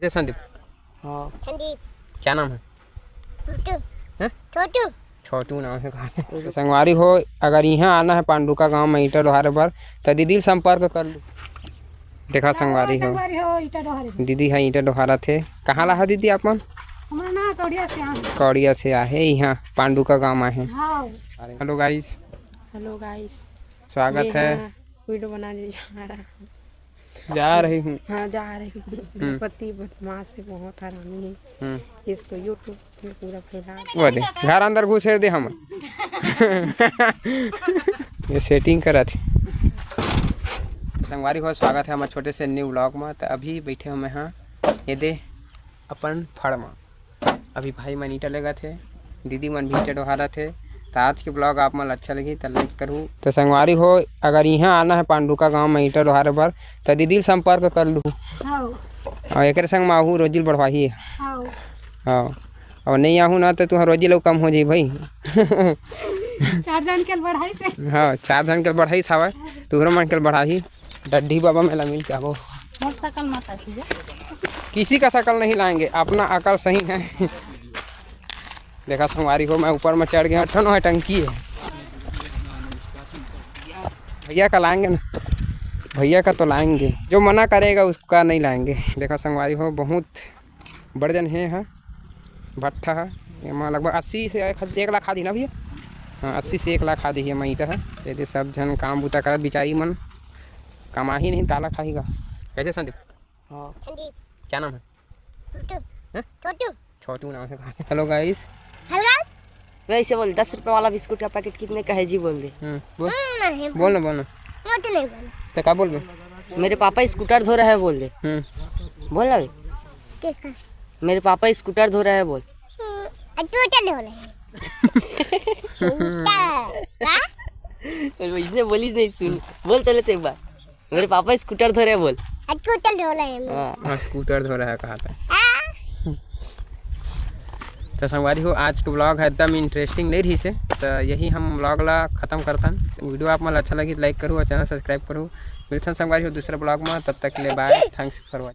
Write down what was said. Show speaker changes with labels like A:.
A: कैसे संदीप?
B: हाँ
C: संदीप।
A: क्या नाम है?
C: छोटू। छोटू।
A: छोटू नाम है। कहा संगवारी हो, अगर यहाँ आना है पांडुका गांव में ईटा डोहारे पर तो दीदी से संपर्क कर लो। देखा संगवारी हो, दीदी है ईटा डोहारा थे। कहाँ ला है दीदी आप मन? कौड़िया से आहे, यहाँ पांडुका गांव में है। Hello guys.
B: हेलो गाइस,
A: स्वागत है।
B: वीडियो बनाने
A: जा रही हूँ।
B: हाँ जा रही हूँ। पति बदमाश है, बहुत हरामी है। इसको यूट्यूब में पूरा फैला
A: वो दे घर अंदर घुसे दे हम। ये सेटिंग करा थी। संगवारी हो, स्वागत है हमारे छोटे से न्यू ब्लॉग में। तो अभी बैठे हम यहाँ ये दे अपन फड़ में। अभी भाई मन ईटा लगा थे, दीदी मन भी ईटा डोहारा थे। तो आज के ब्लॉग आप मन अच्छा लगी तो लाइक करूँ। तो संगवारी हो, अगर यहाँ आना है पांडुका गांव में ईटा डोहारे पर तो दीदी से संपर्क कर लूँ। और एक संग में आहू रोजी बढ़वाही है। हाँ, और नहीं आहू ना तो तुम रोजी लोग कम हो जाए भाई।
C: 4 जन के बढ़ाई से।
A: हाँ 4 जन के बढ़ाई सावा तुहरा मन के बढ़ाई। डड्डी बाबा मेला मिल के आवो। किसी का शकल नहीं लाएंगे, अपना अकल सही है। देखा संगवारी हो, मैं ऊपर में चढ़ गया। ठनो है टंकी है, भैया का लाएंगे ना, भैया का तो लाएंगे, जो मना करेगा उसका नहीं लाएंगे। देखा संगवारी हो, बहुत बड़जन है भट्ठा है। ये लगभग 80 से 1 लाख खादी ना भैया। हाँ 80 से 1 लाख खादी है ईटा है। यदि सब जन काम बूता कर बिचारी मन कमा ही नहीं ताला खाएगा। कैसे संदीप?
B: हाँ
C: संदीप।
A: क्या नाम है?
C: छोटू।
A: छोटू नाम है। Hello guys.
C: हेलो।
B: वैसे बोल 10 रुपये वाला बिस्कुट का पैकेट कितने का है जी? बोल दे।
A: बोल ना।
C: नहीं
A: तो क्या बोल बे?
B: मेरे पापा स्कूटर धो रहा है, बोल दे। बोल ना
C: बोल।
B: मेरे पापा स्कूटर धो रहा है, बोल। इसने बोली नहीं, सुन बोल तो लेते एक बार। मेरे पापा स्कूटर धो रहे हैं, बोल।
A: स्कूटर धो रहा है कहा था। तो संगवारी हो, आज का ब्लॉग है एकदम इंटरेस्टिंग नहीं रही से। तो यही हम ब्लॉग ला ख़त्म करतन। वीडियो आप मन अच्छा लगी तो लाइक करूँ और चैनल सब्सक्राइब करूँ। मिलते हैं संगवारी हो दूसरे ब्लॉग में, तब तक के लिए बाय। Thanks for watching.